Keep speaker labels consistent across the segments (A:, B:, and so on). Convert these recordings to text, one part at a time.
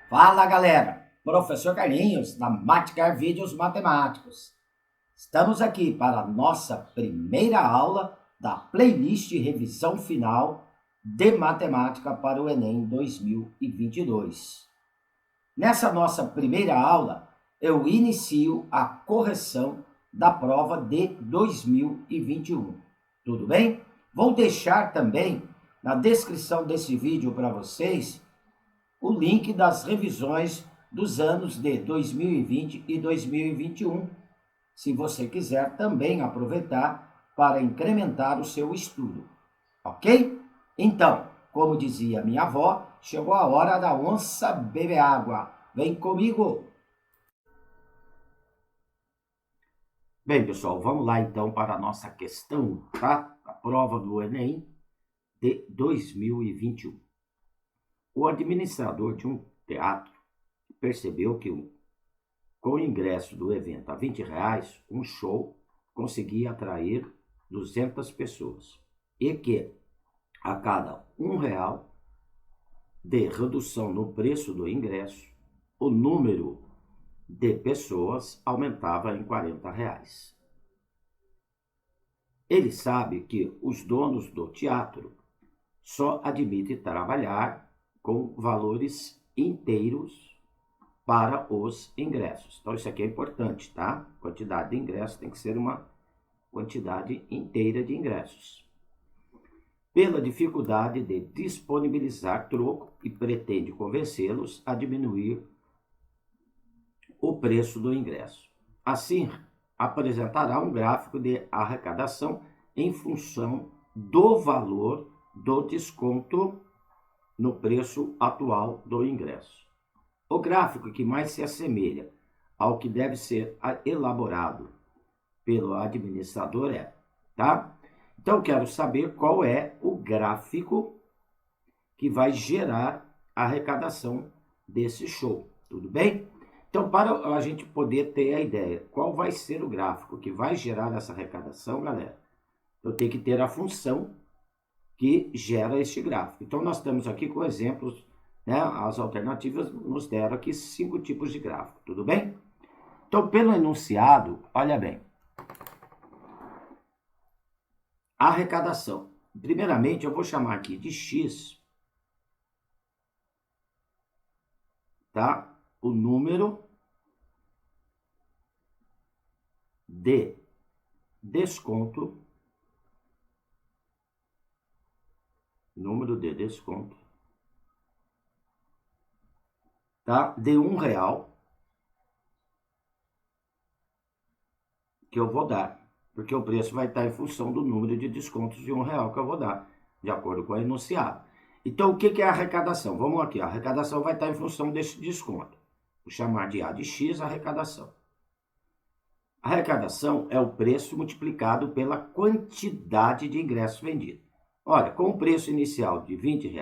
A: Fala galera, professor Carlinhos da Maticar Vídeos Matemáticos. Estamos aqui para a nossa primeira aula da playlist Revisão Final de Matemática para o Enem 2022. Nessa nossa primeira aula, eu inicio a correção da prova de 2021. Tudo bem? Vou deixar também na descrição desse vídeo para vocês o link das revisões dos anos de 2020 e 2021, se você quiser também aproveitar para incrementar o seu estudo, ok? Então, como dizia minha avó, chegou a hora da onça beber água. Vem comigo! Bem, pessoal, vamos lá então para a nossa questão, tá? A prova do Enem de 2021. O administrador de um teatro percebeu que com o ingresso do evento a R$20, um show conseguia atrair 200 pessoas e que a cada R$1 de redução no preço do ingresso, o número de pessoas aumentava em R$40. Ele sabe que os donos do teatro só admitem trabalhar com valores inteiros para os ingressos. Então, isso aqui é importante, tá? Quantidade de ingressos tem que ser uma quantidade inteira de ingressos. Pela dificuldade de disponibilizar troco e pretende convencê-los a diminuir o preço do ingresso. Assim, apresentará um gráfico de arrecadação em função do valor do desconto no preço atual do ingresso. O gráfico que mais se assemelha ao que deve ser elaborado pelo administrador tá? Então, quero saber qual é o gráfico que vai gerar a arrecadação desse show, tudo bem? Então, para a gente poder ter a ideia, qual vai ser o gráfico que vai gerar essa arrecadação, galera? Eu tenho que ter a função que gera este gráfico. Então, nós estamos aqui com exemplos, né? As alternativas nos deram aqui 5 tipos de gráfico, tudo bem? Então, pelo enunciado, olha bem. Arrecadação. Primeiramente, eu vou chamar aqui de X, tá? O número de desconto, tá? De R$1 que eu vou dar, porque o preço vai estar em função do número de descontos de R$1 que eu vou dar, de acordo com o enunciado. Então, o que é a arrecadação? Vamos aqui, a arrecadação vai estar em função desse desconto. Vou chamar de A de X, arrecadação. A arrecadação é o preço multiplicado pela quantidade de ingressos vendidos. Olha, com o preço inicial de R$20,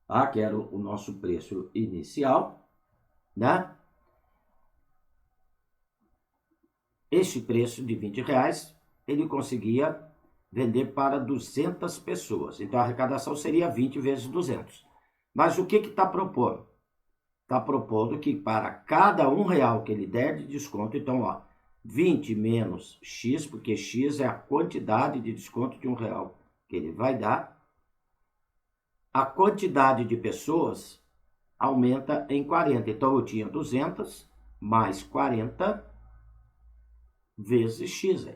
A: tá? Que era o nosso preço inicial, né? Este preço de R$20, ele conseguia vender para 200 pessoas. Então, a arrecadação seria 20 vezes 200. Mas o que está propondo? Está propondo que para cada R$1 que ele der de desconto, então, ó, 20 menos X, porque X é a quantidade de desconto de R$1 que ele vai dar, a quantidade de pessoas aumenta em 40. Então, eu tinha 200 mais 40 vezes X,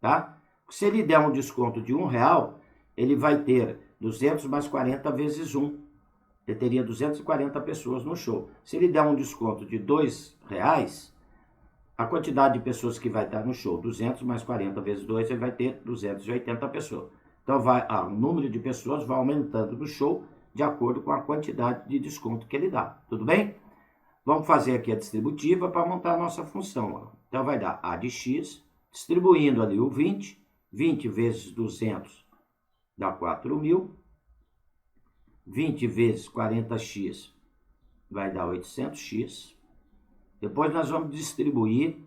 A: tá? Se ele der um desconto de R$1, ele vai ter 200 mais 40 vezes 1. Ele teria 240 pessoas no show. Se ele der um desconto de R$2, a quantidade de pessoas que vai estar no show, 200 mais 40 vezes 2, ele vai ter 280 pessoas. Então, o número de pessoas vai aumentando no show de acordo com a quantidade de desconto que ele dá. Tudo bem? Vamos fazer aqui a distributiva para montar a nossa função. Ó. Então, vai dar A de X, distribuindo ali o 20. 20 vezes 200 dá 4.000. 20 vezes 40x vai dar 800x. Depois nós vamos distribuir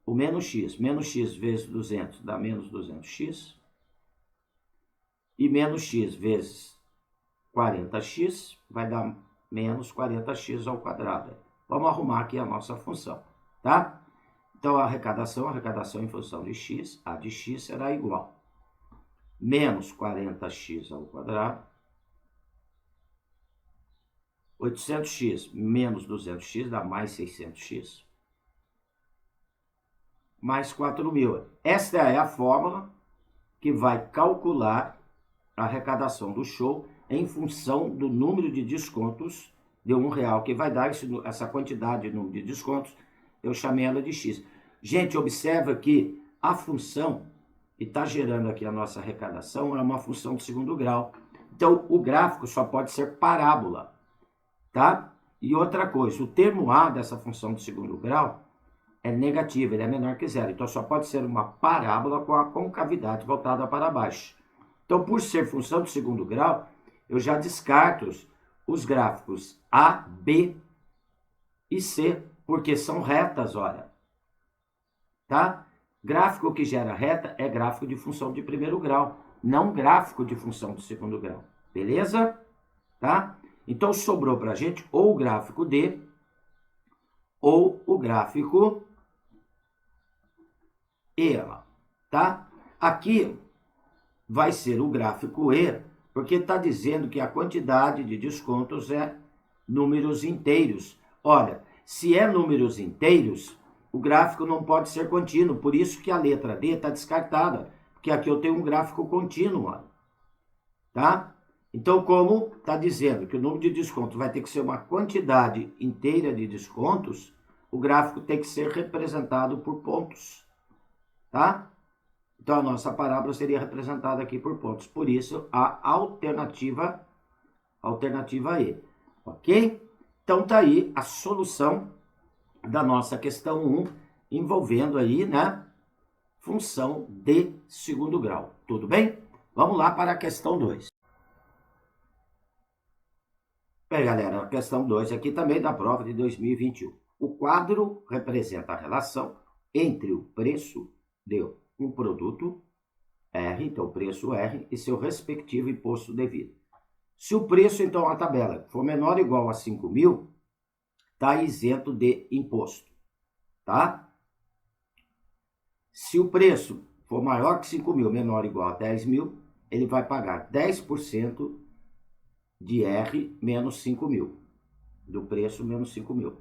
A: o menos x. Menos x vezes 200 dá menos 200x. E menos x vezes 40x vai dar menos 40x ao quadrado. Vamos arrumar aqui a nossa função, tá? Então, a arrecadação em função de x, a de x será igual menos 40x ao quadrado, 800x menos 200x dá mais 600x, mais 4.000. Esta é a fórmula que vai calcular a arrecadação do show em função do número de descontos de R$1, que vai dar essa quantidade de número de descontos, eu chamei ela de x. Gente, observa que a função que está gerando aqui a nossa arrecadação é uma função de segundo grau. Então, o gráfico só pode ser parábola, tá? E outra coisa, o termo A dessa função de segundo grau é negativo, ele é menor que zero. Então, só pode ser uma parábola com a concavidade voltada para baixo. Então, por ser função de segundo grau, eu já descarto os gráficos A, B e C, porque são retas, olha. Tá? Gráfico que gera reta é gráfico de função de primeiro grau, não gráfico de função de segundo grau. Beleza? Tá? Então, sobrou para a gente ou o gráfico D ou o gráfico E. Tá? Aqui vai ser o gráfico E, porque está dizendo que a quantidade de descontos é números inteiros. Olha, se é números inteiros, o gráfico não pode ser contínuo, por isso que a letra D está descartada, porque aqui eu tenho um gráfico contínuo, olha. Tá? Então, como está dizendo que o número de descontos vai ter que ser uma quantidade inteira de descontos, o gráfico tem que ser representado por pontos, tá? Então, a nossa parábola seria representada aqui por pontos. Por isso, a alternativa E. Ok? Então, tá aí a solução da nossa questão 1, envolvendo aí, né, função de segundo grau. Tudo bem? Vamos lá para a questão 2. Bem, galera, a questão 2 aqui também da prova de 2021. O quadro representa a relação entre o preço de um produto R, então o preço R, e seu respectivo imposto devido. Se o preço, então, a tabela for menor ou igual a 5.000, está isento de imposto, tá? Se o preço for maior que 5.000, menor ou igual a 10.000, ele vai pagar 10% de R menos 5.000, do preço menos 5.000.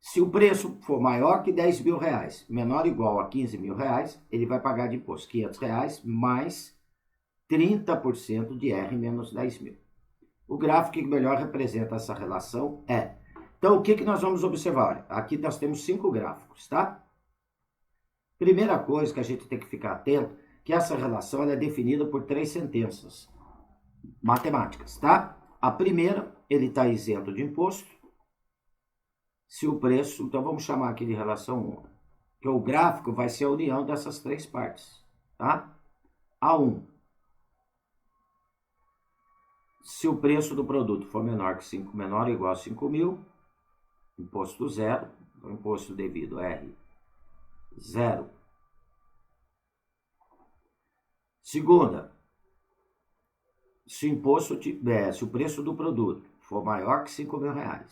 A: Se o preço for maior que R$10.000, menor ou igual a R$15.000, ele vai pagar de imposto R$500 mais 30% de R menos 10.000. O gráfico que melhor representa essa relação é... Então, o que nós vamos observar? Aqui nós temos 5 gráficos, tá? Primeira coisa que a gente tem que ficar atento, que essa relação ela é definida por 3 sentenças matemáticas, tá? A primeira, ele está isento de imposto. Se o preço, então vamos chamar aqui de relação 1, que o gráfico vai ser a união dessas 3 partes, tá? A1, se o preço do produto for menor ou igual a 5.000, imposto zero, o imposto devido R, zero. Segunda, se o preço do produto for maior que R$5.000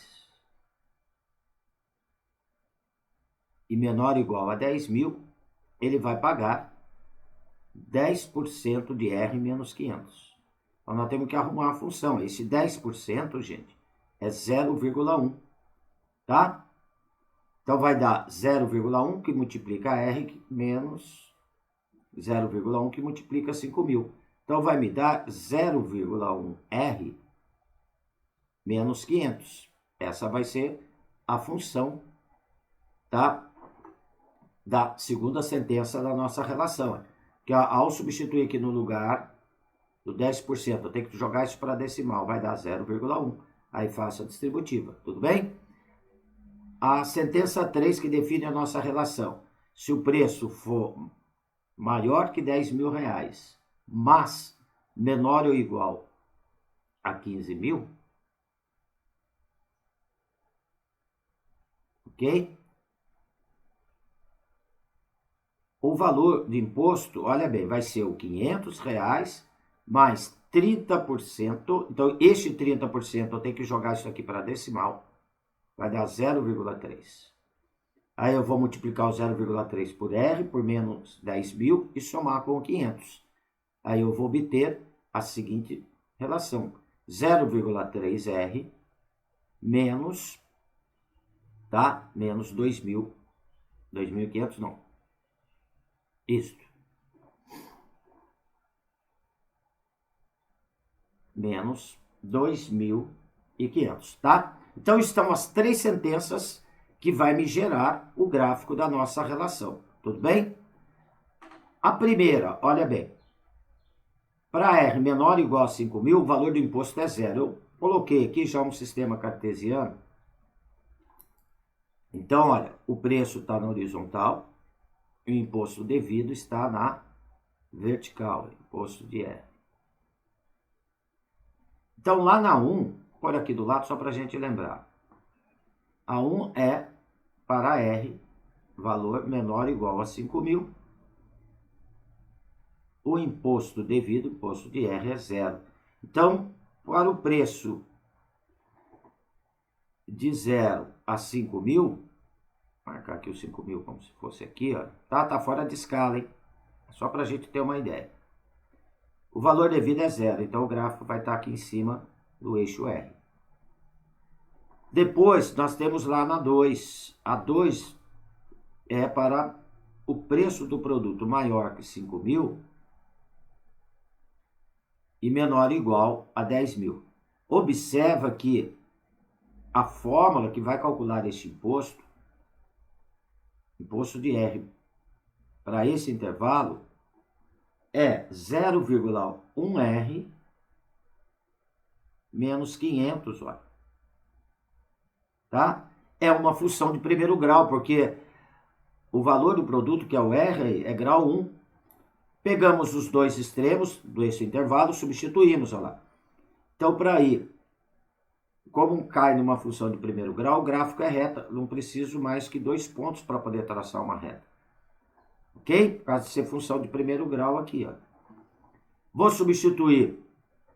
A: e menor ou igual a 10.000, ele vai pagar 10% de R menos 500. Então, nós temos que arrumar a função. Esse 10%, gente, é 0,1, tá? Então, vai dar 0,1 que multiplica R menos 0,1 que multiplica 5.000. Então, vai me dar 0,1 R menos 500. Essa vai ser a função, tá? Da segunda sentença da nossa relação. Que ao substituir aqui no lugar do 10%, eu tenho que jogar isso para decimal, vai dar 0,1. Aí faço a distributiva, tudo bem? A sentença 3 que define a nossa relação. Se o preço for maior que R$10.000, mas menor ou igual a 15.000, ok? O valor de imposto, olha bem, vai ser o R$500 mais 30%, então este 30% eu tenho que jogar isso aqui para decimal, vai dar 0,3. Aí eu vou multiplicar o 0,3 por R, por menos 10.000 e somar com 500. Aí eu vou obter a seguinte relação: 0,3R menos, tá? Menos 2.000, 2.500 não. Isto. Menos 2.500, tá? Então estão as três sentenças que vai me gerar o gráfico da nossa relação, tudo bem? A primeira, olha bem, para R menor ou igual a 5.000, o valor do imposto é zero. Eu coloquei aqui já um sistema cartesiano. Então, olha, o preço está na horizontal, e o imposto devido está na vertical, imposto de R. Então, lá na 1, por aqui do lado, só para a gente lembrar. A 1 é para R, valor menor ou igual a 5.000. O imposto devido, imposto de R, é zero. Então, para o preço de 0 a 5.000, marcar aqui o 5.000 como se fosse aqui, ó, tá fora de escala, hein? Só para a gente ter uma ideia. O valor devido é zero, então o gráfico vai estar aqui em cima do eixo R. Depois, nós temos lá na 2. A 2 é para o preço do produto maior que 5.000 e menor ou igual a 10.000. Observa que a fórmula que vai calcular este imposto de R, para esse intervalo, é 0,1R menos 500, ó. Tá? É uma função de primeiro grau, porque o valor do produto, que é o R, é grau 1. Pegamos os dois extremos desse intervalo, substituímos, ó lá. Então, para ir, como cai numa função de primeiro grau, o gráfico é reta. Não preciso mais que 2 pontos para poder traçar uma reta. Ok? Por causa de ser função de primeiro grau aqui, ó. Vou substituir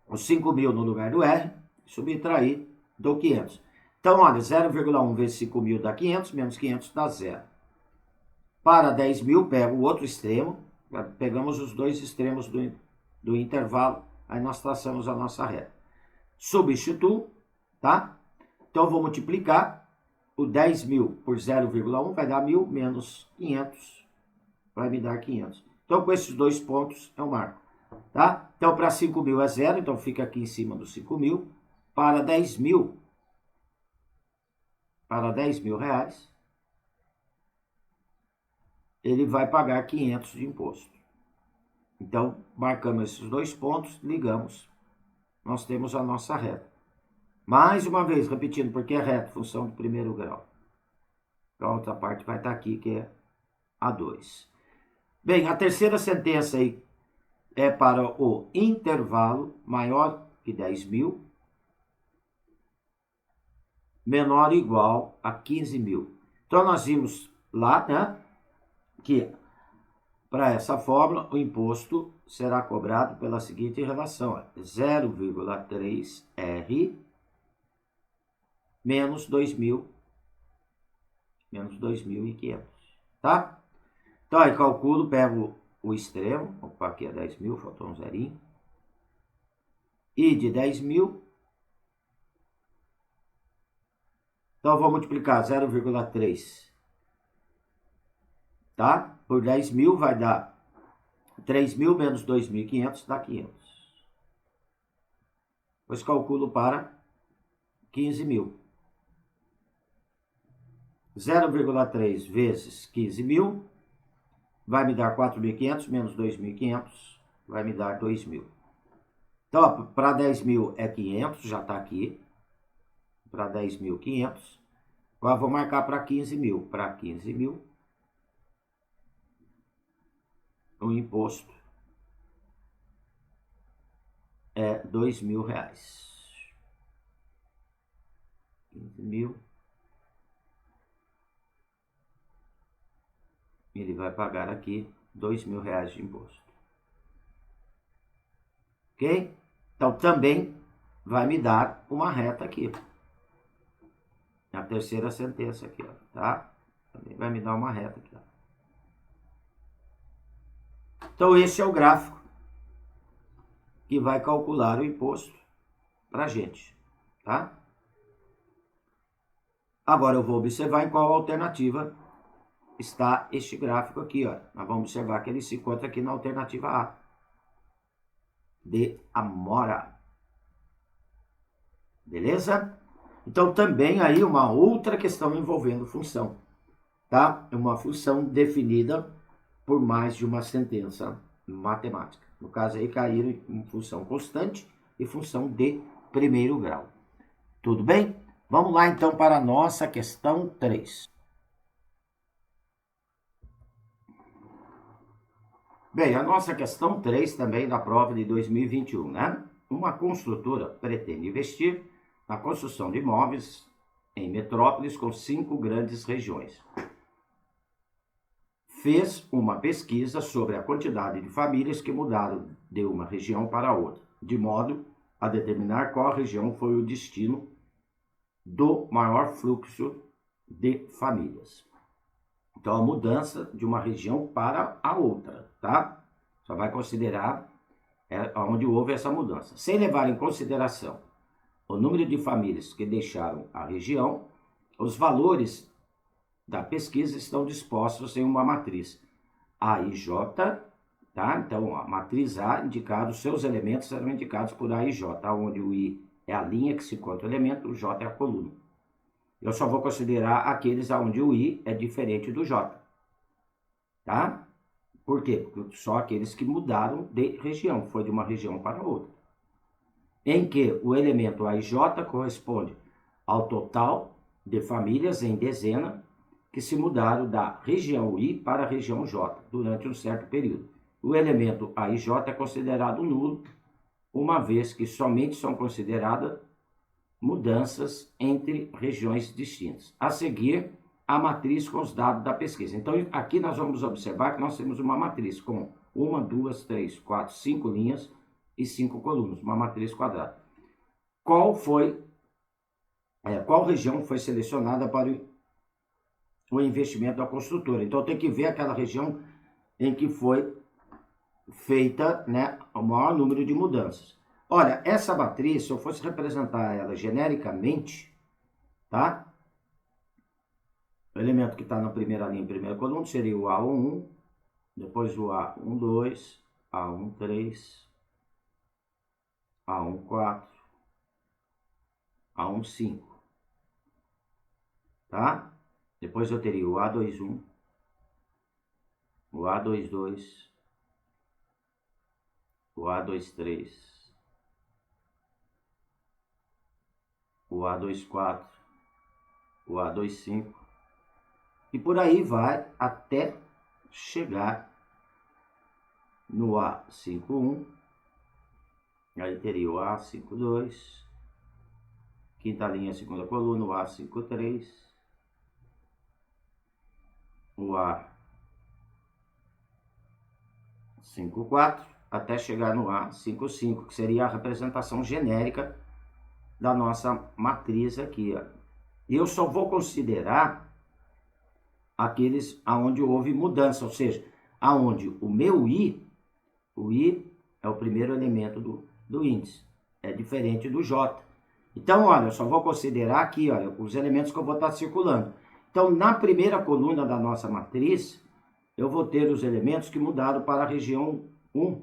A: os 5.000 no lugar do R, subtrair do 500. Então, olha, 0,1 vezes 5.000 dá 500, menos 500 dá 0. Para 10.000, pego o outro extremo, pegamos os dois extremos do intervalo, aí nós traçamos a nossa reta. Substituo, tá? Então, eu vou multiplicar o 10.000 por 0,1, vai dar 1.000, menos 500, vai me dar 500. Então, com esses dois pontos, eu marco, tá? Então, para 5.000 é 0, então fica aqui em cima do 5.000. Para 10.000, reais, ele vai pagar 500 de imposto. Então, marcamos esses dois pontos, ligamos, nós temos a nossa reta. Mais uma vez, repetindo, porque é reta, função do primeiro grau. Então, a outra parte vai estar aqui, que é a 2. Bem, a terceira sentença aí é para o intervalo maior que 10.000, menor ou igual a 15.000. Então, nós vimos lá, né, que para essa fórmula, o imposto será cobrado pela seguinte relação: 0,3R menos 2.000, menos 2.500, tá? Então, aí calculo, pego o extremo, opa, aqui é 10.000, faltou um zerinho, e de 10.000, então eu vou multiplicar 0,3, tá? Por 10.000 vai dar 3.000 menos 2.500 dá 500. Depois calculo para 15.000. 0,3 vezes 15.000 vai me dar 4.500 menos 2.500 vai me dar 2.000. Então, para 10.000 é 500, já está aqui. Para 10.000, 500. Agora vou marcar para 15.000. Para 15.000, o imposto é R$2.000. 15.000. Ele vai pagar aqui R$2.000 de imposto. Ok? Então, também vai me dar uma reta aqui. A terceira sentença aqui, ó, tá? Também vai me dar uma reta aqui, ó. Então, esse é o gráfico que vai calcular o imposto para a gente, tá? Agora eu vou observar em qual alternativa está este gráfico aqui, ó. Nós vamos observar que ele se encontra aqui na alternativa A, de Amora. Beleza? Então, também aí uma outra questão envolvendo função, tá? É uma função definida por mais de uma sentença matemática. No caso aí, caíram em função constante e função de primeiro grau. Tudo bem? Vamos lá, então, para a nossa questão 3. Bem, a nossa questão 3 também da prova de 2021, né? Uma construtora pretende investir na construção de imóveis em metrópoles com 5 grandes regiões. Fez uma pesquisa sobre a quantidade de famílias que mudaram de uma região para outra, de modo a determinar qual região foi o destino do maior fluxo de famílias. Então, a mudança de uma região para a outra, tá? Só vai considerar onde houve essa mudança. Sem levar em consideração o número de famílias que deixaram a região, os valores da pesquisa estão dispostos em uma matriz A e J, tá? Então, a matriz A indicada, os seus elementos serão indicados por A e J, onde o I é a linha que se encontra o elemento, o J é a coluna. Eu só vou considerar aqueles onde o I é diferente do J, tá? Por quê? Porque só aqueles que mudaram de região, foi de uma região para outra. Em que o elemento A e J corresponde ao total de famílias em dezena que se mudaram da região I para a região J durante um certo período. O elemento A e J é considerado nulo, uma vez que somente são consideradas mudanças entre regiões distintas. A seguir, a matriz com os dados da pesquisa. Então, aqui nós vamos observar que nós temos uma matriz com 1, 2, 3, 4, 5 linhas e 5 colunas, uma matriz quadrada. Qual região foi selecionada para o investimento da construtora? Então, tem que ver aquela região em que foi feita, né, o maior número de mudanças. Olha, essa matriz, se eu fosse representar ela genericamente, tá? O elemento que está na primeira linha, primeira coluna, seria o A11, depois o A12, A13, A14, A15, tá? Depois eu teria o A21, o A22, o A23, o A24, o A25, e por aí vai até chegar no A51, aí teria o A52, quinta linha, segunda coluna, o A53, o A54, até chegar no A55, que seria a representação genérica da nossa matriz aqui, ó. E eu só vou considerar aqueles aonde houve mudança, ou seja, aonde o meu I, o I é o primeiro elemento do índice, é diferente do J. Então, olha, eu só vou considerar aqui, olha, os elementos que eu vou estar circulando. Então, na primeira coluna da nossa matriz, eu vou ter os elementos que mudaram para a região 1,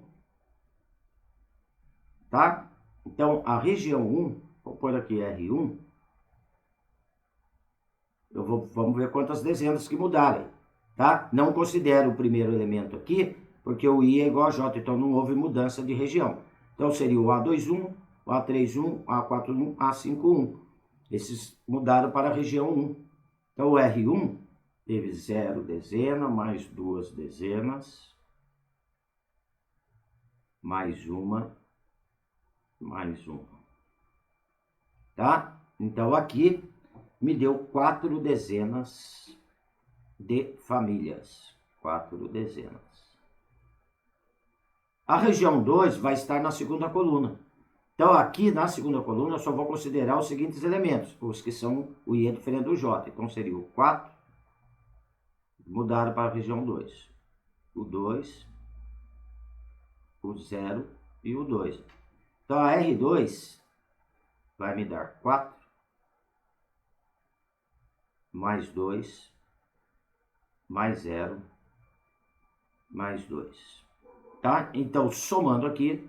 A: tá? Então, a região 1, vou pôr aqui R1, vamos ver quantas dezenas que mudaram, tá? Não considero o primeiro elemento aqui, porque o I é igual a J, então não houve mudança de região. Então, seria o A21, o A31, A41, A51. Esses mudaram para a região 1. Então, o R1 teve 0 dezena, mais 2 dezenas, mais uma, tá? Então, aqui me deu 4 dezenas de famílias. 4 dezenas. A região 2 vai estar na segunda coluna. Então, aqui na segunda coluna, eu só vou considerar os seguintes elementos, os que são o I é diferente do J. Então, seria o 4, mudado para a região 2. O 2, o 0 e o 2. Então, a R2 vai me dar 4, mais 2, mais 0, mais 2. Tá? Então, somando aqui,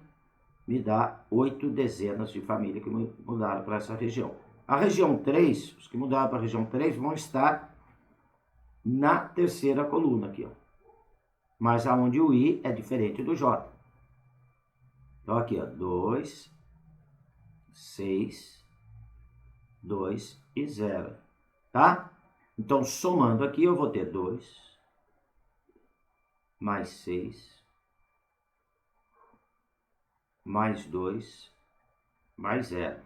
A: me dá 8 dezenas de família que mudaram para essa região. A região 3, os que mudaram para a região 3 vão estar na terceira coluna aqui, ó. Mas aonde o I é diferente do J. Então aqui, ó, 2, 6, 2 e 0, tá? Então, somando aqui, eu vou ter 2, mais 6, mais 2, mais 0.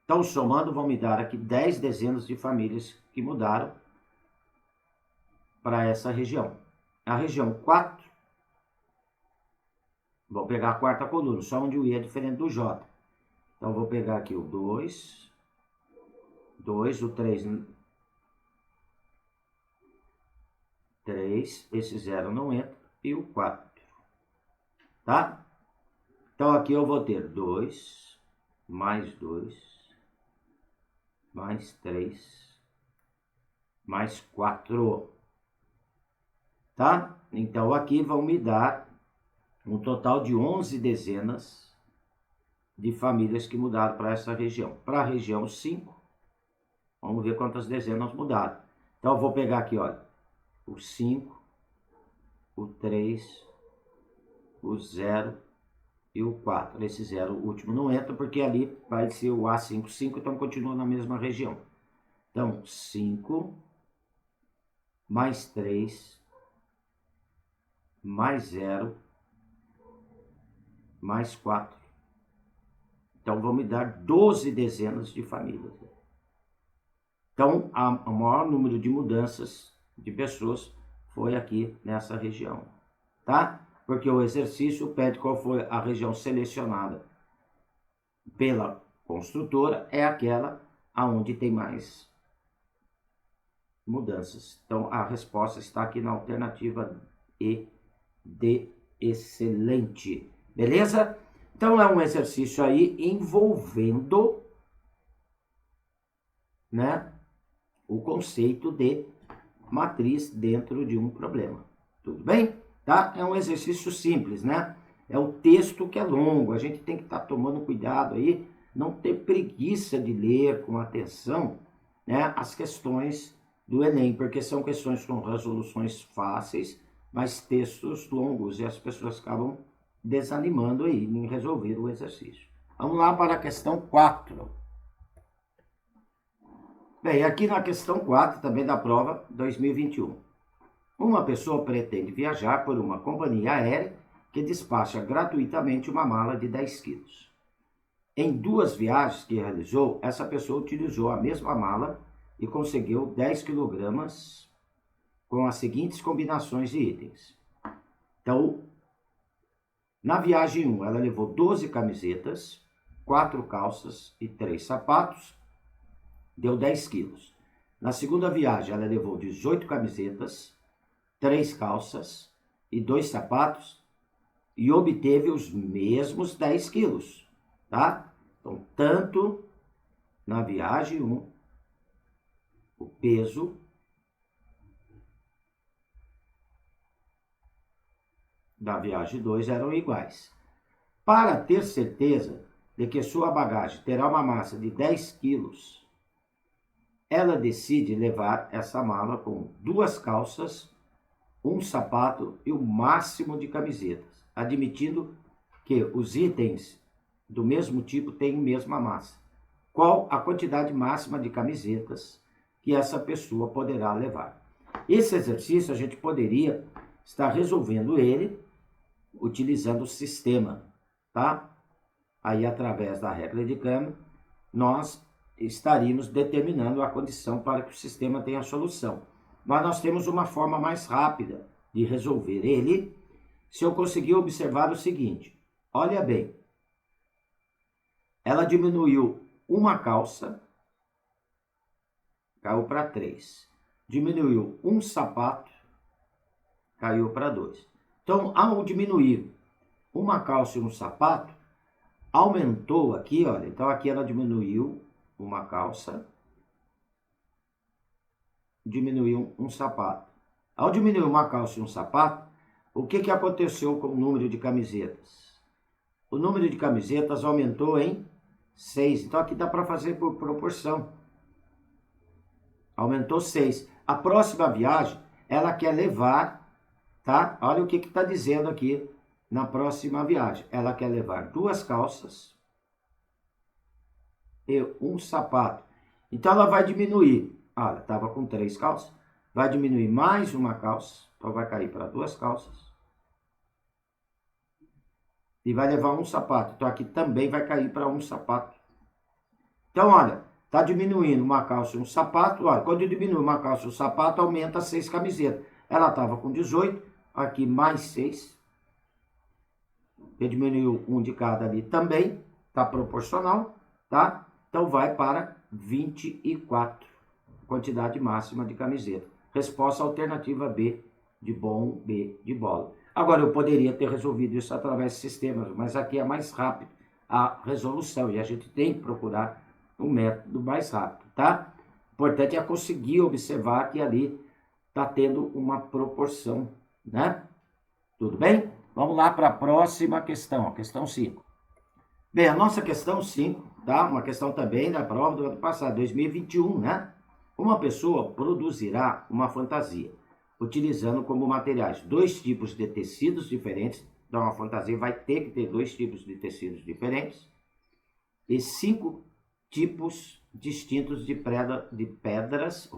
A: Então, somando, vão me dar aqui 10 dezenas de famílias que mudaram para essa região. A região 4, vou pegar a quarta coluna, só onde o I é diferente do J. Então, vou pegar aqui o 2, o 3, esse 0 não entra, e o 4, tá? Então, aqui eu vou ter 2, mais 2, mais 3, mais 4, tá? Então, aqui vão me dar um total de 11 dezenas de famílias que mudaram para essa região. Para a região 5, vamos ver quantas dezenas mudaram. Então, eu vou pegar aqui, olha, o 5, o 3, o 0 e o 4. Esse 0 último não entra, porque ali vai ser o A55, então continua na mesma região. Então, 5, mais 3, mais 0, mais 4. Então, vão me dar 12 dezenas de famílias. Então, o maior número de mudanças de pessoas foi aqui nessa região, tá? Porque o exercício pede qual foi a região selecionada pela construtora, é aquela aonde tem mais mudanças. Então, a resposta está aqui na alternativa E de excelente. Beleza? Então, é um exercício aí envolvendo, né, o conceito de matriz dentro de um problema. Tudo bem? Tá? É um exercício simples, né? É o texto que é longo, a gente tem que estar tomando cuidado aí, não ter preguiça de ler com atenção, né, as questões do Enem, porque são questões com resoluções fáceis, mas textos longos, e as pessoas acabam desanimando aí em resolver o exercício. Vamos lá para a questão 4. Bem, aqui na questão 4, também da prova 2021. Uma pessoa pretende viajar por uma companhia aérea que despacha gratuitamente uma mala de 10 quilos. Em 2 viagens que realizou, essa pessoa utilizou a mesma mala e conseguiu 10 quilogramas com as seguintes combinações de itens. Então, na viagem 1, ela levou 12 camisetas, 4 calças e 3 sapatos, deu 10 quilos. Na segunda viagem, ela levou 18 camisetas, 3 calças e 2 sapatos e obteve os mesmos 10 quilos, tá? Então, tanto na viagem 1, o peso da viagem 2 eram iguais. Para ter certeza de que sua bagagem terá uma massa de 10 quilos, ela decide levar essa mala com 2 calças, 1 sapato e o máximo de camisetas, admitindo que os itens do mesmo tipo têm a mesma massa. Qual a quantidade máxima de camisetas que essa pessoa poderá levar? Esse exercício a gente poderia estar resolvendo ele utilizando o sistema, tá? Aí, através da regra de Câmara, nós estaríamos determinando a condição para que o sistema tenha a solução. Mas nós temos uma forma mais rápida de resolver ele, se eu conseguir observar o seguinte. Olha bem, ela diminuiu uma calça, caiu para 3. Diminuiu um sapato, caiu para 2. Então, ao diminuir uma calça e um sapato, aumentou aqui, olha, então aqui ela diminuiu uma calça, diminuiu um sapato. Ao diminuir uma calça e um sapato, o que aconteceu com o número de camisetas? O número de camisetas aumentou em 6. Então aqui dá para fazer por proporção. Aumentou 6. A próxima viagem, ela quer levar, tá? Olha o que está dizendo aqui na próxima viagem. Ela quer levar 2 calças e um sapato. Então ela vai diminuir. Olha, estava com 3 calças. Vai diminuir mais uma calça. Então vai cair para 2 calças. E vai levar um sapato. Então aqui também vai cair para um sapato. Então, olha, está diminuindo uma calça e um sapato. Olha, quando diminui uma calça e um sapato, aumenta 6 camisetas. Ela estava com 18, aqui mais 6. Eu diminuiu um de cada ali também, está proporcional, tá? Então vai para 24, quantidade máxima de camiseta. Resposta alternativa B de bom, B de bola. Agora, eu poderia ter resolvido isso através de sistemas, mas aqui é mais rápido a resolução e a gente tem que procurar um método mais rápido, tá? O importante é conseguir observar que ali está tendo uma proporção, né? Tudo bem? Vamos lá para a próxima questão, a questão 5. Bem, a nossa questão 5, tá? Uma questão também da prova do ano passado, 2021, né? Uma pessoa produzirá uma fantasia, utilizando como materiais 2 tipos de tecidos diferentes. Então, a fantasia vai ter que ter 2 tipos de tecidos diferentes e 5 tipos distintos de pedras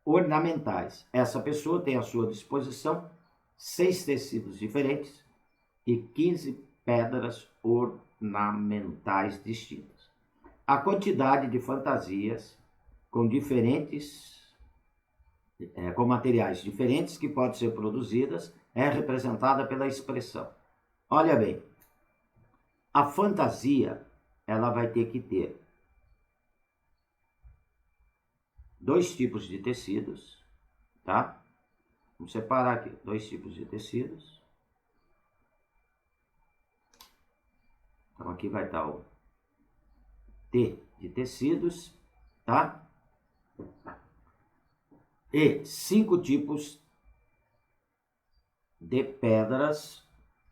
A: ornamentais. Essa pessoa tem à sua disposição 6 tecidos diferentes e 15 pedras ornamentais distintas. A quantidade de fantasias com materiais diferentes que podem ser produzidas é representada pela expressão. Olha bem, a fantasia ela vai ter que ter 2 tipos de tecidos, tá? Vamos separar aqui, 2 tipos de tecidos. Então, aqui vai estar o T de tecidos, tá? E 5 tipos de pedras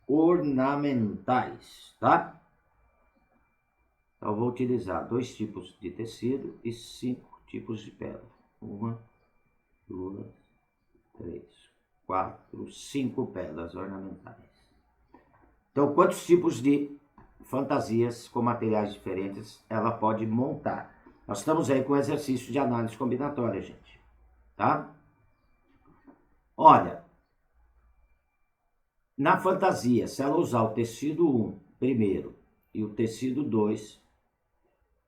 A: ornamentais, tá? Então, eu vou utilizar 2 tipos de tecido e 5 tipos de pedra. 1, 2, 3, 4, 5 pedras ornamentais. Então, quantos tipos de fantasias com materiais diferentes ela pode montar? Nós estamos aí com o exercício de análise combinatória, gente. Tá? Olha, na fantasia, se ela usar o tecido 1 primeiro e o tecido 2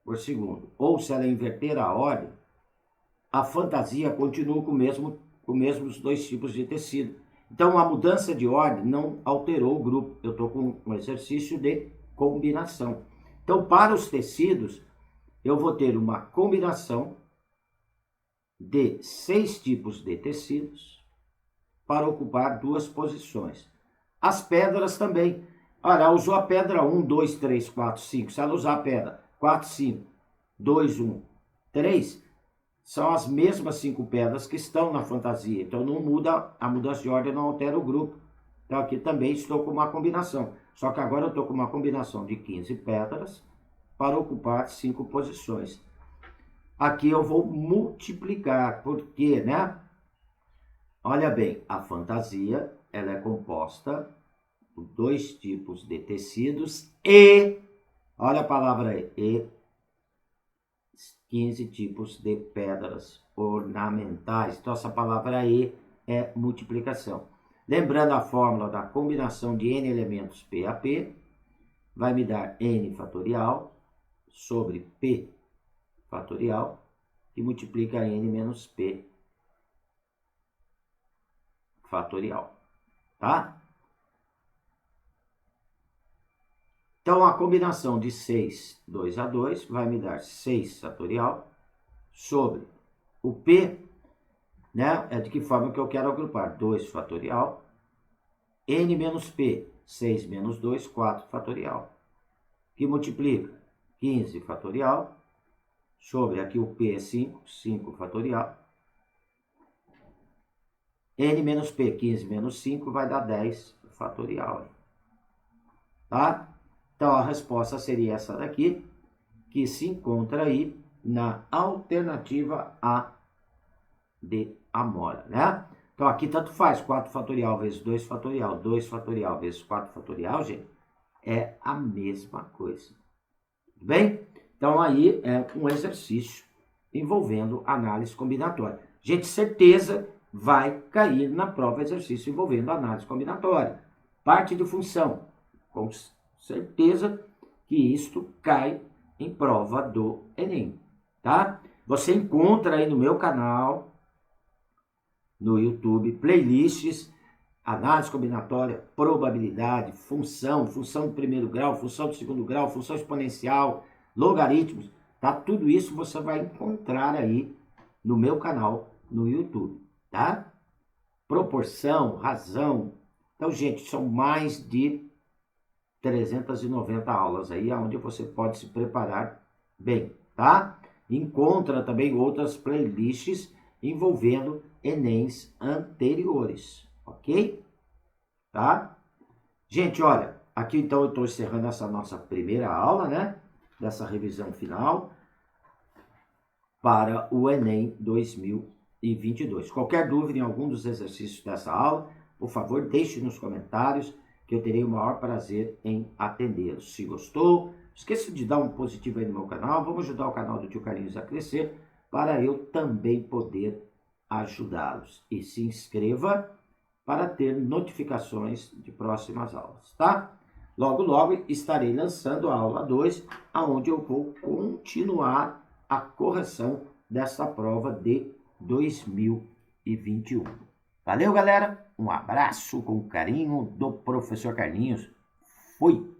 A: por segundo, ou se ela inverter a ordem, a fantasia continua com os mesmos 2 tipos de tecido. Então, a mudança de ordem não alterou o grupo. Eu estou com um exercício de combinação. Então, para os tecidos, eu vou ter uma combinação de 6 tipos de tecidos para ocupar 2 posições. As pedras também. Olha, ela usou a pedra 1, 2, 3, 4, 5. Se ela usar a pedra 4, 5, 2, 1, 3, são as mesmas 5 pedras que estão na fantasia. Então não muda, a mudança de ordem não altera o grupo. Então aqui também estou com uma combinação. Só que agora eu estou com uma combinação de 15 pedras para ocupar 5 posições. Aqui eu vou multiplicar, porque, né? Olha bem, a fantasia ela é composta por 2 tipos de tecidos e, olha a palavra aí, e 15 tipos de pedras ornamentais. Então, essa palavra E é multiplicação. Lembrando a fórmula da combinação de N elementos P a P, vai me dar N fatorial sobre P fatorial, que multiplica N menos P fatorial. Tá? Então, a combinação de 6, 2 a 2, vai me dar 6 fatorial sobre o P, né? É de que forma que eu quero agrupar? 2 fatorial, N menos P, 6 menos 2, 4 fatorial, que multiplica 15 fatorial, sobre aqui o P é 5, 5 fatorial, N menos P, 15 menos 5, vai dar 10 fatorial. Tá? Então, a resposta seria essa daqui, que se encontra aí na alternativa A de Amora, né? Então, aqui tanto faz 4 fatorial vezes 2 fatorial, 2 fatorial vezes 4 fatorial, gente, é a mesma coisa. Tudo bem? Então, aí é um exercício envolvendo análise combinatória. Gente, certeza vai cair na prova exercício envolvendo análise combinatória. Parte de função. Com certeza que isto cai em prova do Enem, tá? Você encontra aí no meu canal, no YouTube, playlists, análise combinatória, probabilidade, função, função de primeiro grau, função de segundo grau, função exponencial, logaritmos, tá? Tudo isso você vai encontrar aí no meu canal no YouTube, tá? Proporção, razão. Então, gente, são mais de 390 aulas aí, onde você pode se preparar bem, tá? Encontra também outras playlists envolvendo Enems anteriores, ok? Tá? Gente, olha, aqui então eu estou encerrando essa nossa primeira aula, né? Dessa revisão final para o Enem 2022. Qualquer dúvida em algum dos exercícios dessa aula, por favor, deixe nos comentários, que eu terei o maior prazer em atendê-los. Se gostou, esqueça de dar um positivo aí no meu canal. Vamos ajudar o canal do Tio Carlinhos a crescer, para eu também poder ajudá-los. E se inscreva para ter notificações de próximas aulas, tá? Logo, logo estarei lançando a aula 2, onde eu vou continuar a correção dessa prova de 2021. Valeu, galera! Um abraço com carinho do professor Carlinhos. Fui!